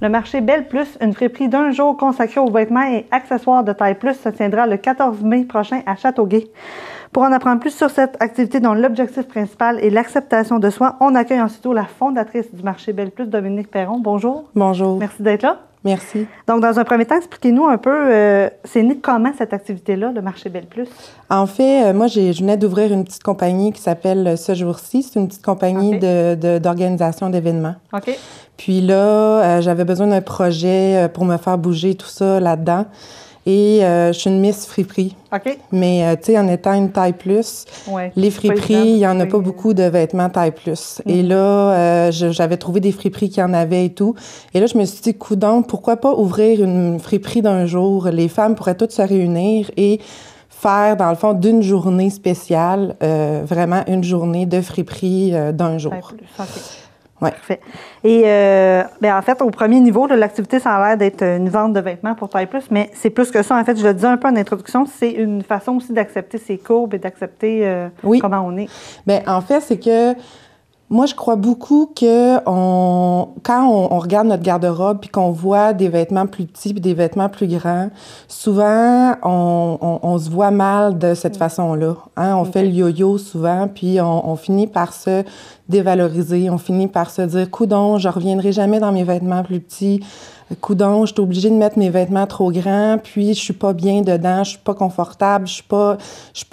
Le marché Belle Plus, une friperie d'un jour consacrée aux vêtements et accessoires de taille plus, se tiendra le 14 mai prochain à Châteauguay. Pour en apprendre plus sur cette activité dont l'objectif principal est l'acceptation de soi, on accueille en studio la fondatrice du marché Belle Plus, Dominique Perron. Bonjour. Bonjour. Merci d'être là. Merci. Donc, dans un premier temps, expliquez-nous un peu, c'est né comment cette activité-là, le marché Belle Plus? En fait, moi, je venais d'ouvrir une petite compagnie qui s'appelle Ce Jour-ci. C'est une petite compagnie d'organisation d'événements. OK. Puis là, j'avais besoin d'un projet pour me faire bouger tout ça là-dedans. Et je suis une Miss Friperie. OK. Mais, tu sais, en étant une taille plus, les friperies, il n'y en a pas beaucoup de vêtements taille plus. Et là, j'avais trouvé des friperies qui en avaient et tout. Et là, je me suis dit, coudonc, pourquoi pas ouvrir une friperie d'un jour? Les femmes pourraient toutes se réunir et faire, dans le fond, d'une journée spéciale, vraiment une journée de friperie d'un jour. Taille plus, OK. Ouais. Parfait. Et en fait, au premier niveau, là, l'activité, ça a l'air d'être une vente de vêtements pour taille plus, mais c'est plus que ça. En fait, je le disais un peu en introduction, c'est une façon aussi d'accepter ses courbes et d'accepter comment on est. Bien, en fait, c'est que moi, je crois beaucoup que quand on regarde notre garde-robe puis qu'on voit des vêtements plus petits puis des vêtements plus grands, souvent, on se voit mal de cette façon-là. Hein? On fait le yo-yo souvent, puis on finit par se dévaloriser. On finit par se dire « Coudonc, je reviendrai jamais dans mes vêtements plus petits. Coudonc, je suis obligée de mettre mes vêtements trop grands, puis je suis pas bien dedans, je suis pas confortable, je suis pas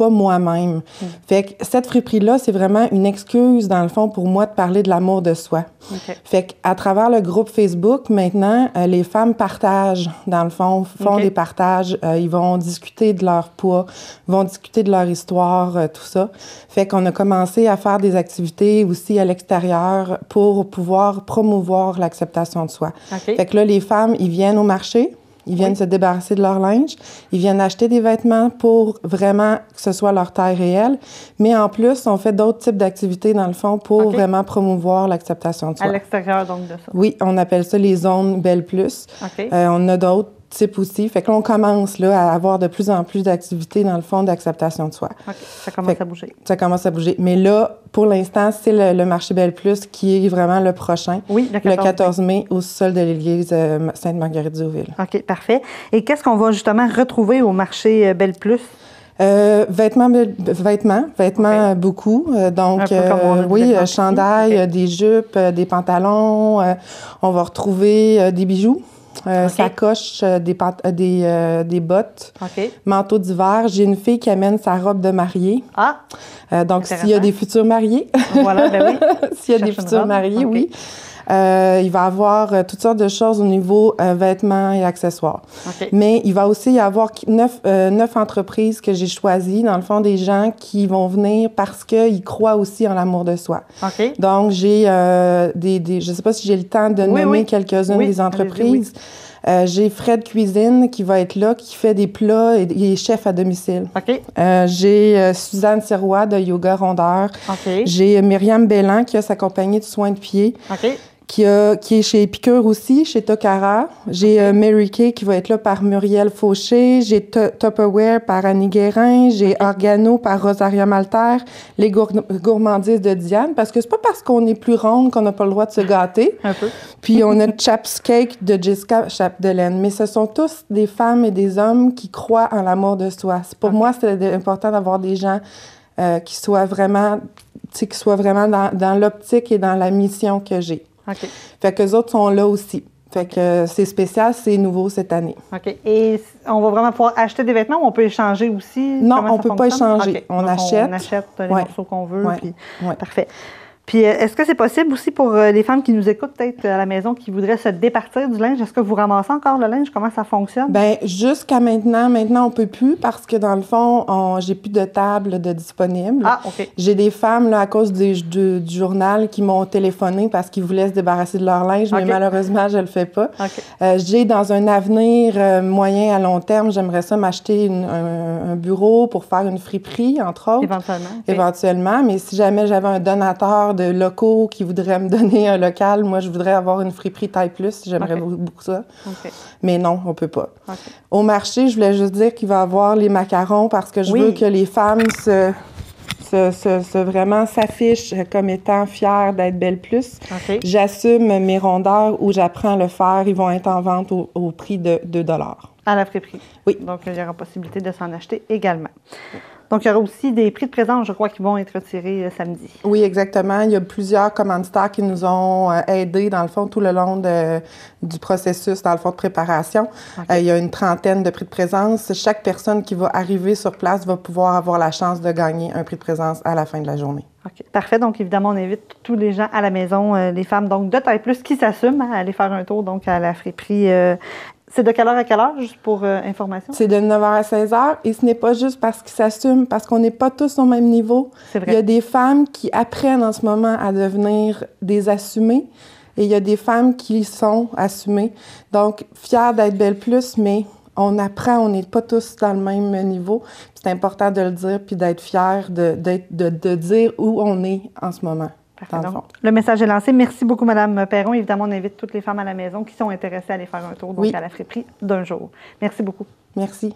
moi-même. » Fait que cette friperie-là, c'est vraiment une excuse, dans le fond, pour moi de parler de l'amour de soi. Okay. Fait qu'à travers le groupe Facebook, maintenant, les femmes partagent, dans le fond, font des partages. Ils vont discuter de leur poids, vont discuter de leur histoire, tout ça. Fait qu'on a commencé à faire des activités aussi à l'extérieur pour pouvoir promouvoir l'acceptation de soi. Okay. Fait que là, les femmes, ils viennent au marché, ils viennent se débarrasser de leur linge, ils viennent acheter des vêtements pour vraiment que ce soit leur taille réelle, mais en plus, on fait d'autres types d'activités, dans le fond, pour vraiment promouvoir l'acceptation de soi. À l'extérieur, donc, de ça? Oui, on appelle ça les zones Belle Plus. Okay. On a d'autres types aussi. Fait que là, on commence là, à avoir de plus en plus d'activités, dans le fond, d'acceptation de soi. OK. Ça commence à bouger. Ça commence à bouger. Mais là, pour l'instant, c'est le marché Belle Plus qui est vraiment le prochain. Oui, le 14 mai, au sol de l'église Sainte-Marguerite-d'Auville. OK, parfait. Et qu'est-ce qu'on va justement retrouver au marché Belle Plus? Vêtements beaucoup. Donc, chandail, des jupes, des pantalons. On va retrouver des bijoux. Sacoches, des bottes, manteau d'hiver. J'ai une fille qui amène sa robe de mariée. Ah! Donc, s'il y a des futurs mariés. Voilà, ben oui. S'il y a des futurs mariés, oui. Il va y avoir toutes sortes de choses au niveau vêtements et accessoires. Mais il va aussi y avoir 9 entreprises que j'ai choisies, dans le fond, des gens qui vont venir parce qu'ils croient aussi en l'amour de soi. Donc, j'ai je ne sais pas si j'ai le temps de nommer quelques-unes des entreprises. J'ai Fred Cuisine qui va être là, qui fait des plats et est chef à domicile. J'ai Suzanne Sirois de Yoga Rondeur. J'ai Myriam Bellan qui a sa compagnie de soins de pieds. Qui est chez Épicure aussi, chez Tokara. J'ai Mary Kay qui va être là par Muriel Fauché. J'ai Tupperware par Annie Guérin. J'ai Organo par Rosaria Malter. Les gourmandises de Diane. Parce que c'est pas parce qu'on est plus ronde qu'on n'a pas le droit de se gâter. Un peu. Puis on a Chaps Cake de Jessica Chapdelaine. Mais ce sont tous des femmes et des hommes qui croient en l'amour de soi. Pour moi, c'est important d'avoir des gens qui soient vraiment dans l'optique et dans la mission que j'ai. Fait qu'eux autres sont là aussi. Fait que c'est spécial, c'est nouveau cette année. OK. Et on va vraiment pouvoir acheter des vêtements ou on peut échanger aussi? Non, on ne peut pas échanger. On achète. On achète les morceaux qu'on veut. Puis... Parfait. Puis, est-ce que c'est possible aussi pour les femmes qui nous écoutent peut-être à la maison qui voudraient se départir du linge? Est-ce que vous ramassez encore le linge? Comment ça fonctionne? Bien, jusqu'à maintenant, on peut plus parce que dans le fond, j'ai plus de table de disponible. Ah, OK. J'ai des femmes, là, à cause du journal, qui m'ont téléphoné parce qu'ils voulaient se débarrasser de leur linge, mais malheureusement, je le fais pas. J'ai, dans un avenir moyen à long terme, j'aimerais ça m'acheter un bureau pour faire une friperie, entre autres. Éventuellement. Mais si jamais j'avais un donateur de locaux qui voudraient me donner un local, moi, je voudrais avoir une friperie taille plus. J'aimerais beaucoup ça. Mais non, on peut pas. Au marché, je voulais juste dire qu'il va y avoir les macarons parce que je veux que les femmes se vraiment s'affiche comme étant fière d'être Belle Plus. Okay. J'assume mes rondeurs où j'apprends à le faire. Ils vont être en vente au prix de 2 $. À la friperie. Oui. Donc, il y aura possibilité de s'en acheter également. Donc, il y aura aussi des prix de présence, je crois, qui vont être retirés samedi. Oui, exactement. Il y a plusieurs commanditaires qui nous ont aidés, dans le fond, tout le long du processus, dans le fond, de préparation. Okay. Il y a une trentaine de prix de présence. Chaque personne qui va arriver sur place va pouvoir avoir la chance de gagner un prix de présence à la fin de la journée. OK. Parfait. Donc, évidemment, on invite tous les gens à la maison, les femmes donc de taille plus qui s'assument à aller faire un tour donc à la friperie. C'est de quelle heure à quelle heure, juste pour information? C'est de 9h à 16h et ce n'est pas juste parce qu'ils s'assument, parce qu'on n'est pas tous au même niveau. C'est vrai. Il y a des femmes qui apprennent en ce moment à devenir des assumées et il y a des femmes qui sont assumées. Donc, fières d'être Belle Plus, mais on apprend, on n'est pas tous dans le même niveau. C'est important de le dire puis d'être fier de dire où on est en ce moment. Donc, le message est lancé. Merci beaucoup, Mme Perron. Évidemment, on invite toutes les femmes à la maison qui sont intéressées à aller faire un tour donc à la friperie d'un jour. Merci beaucoup. Merci.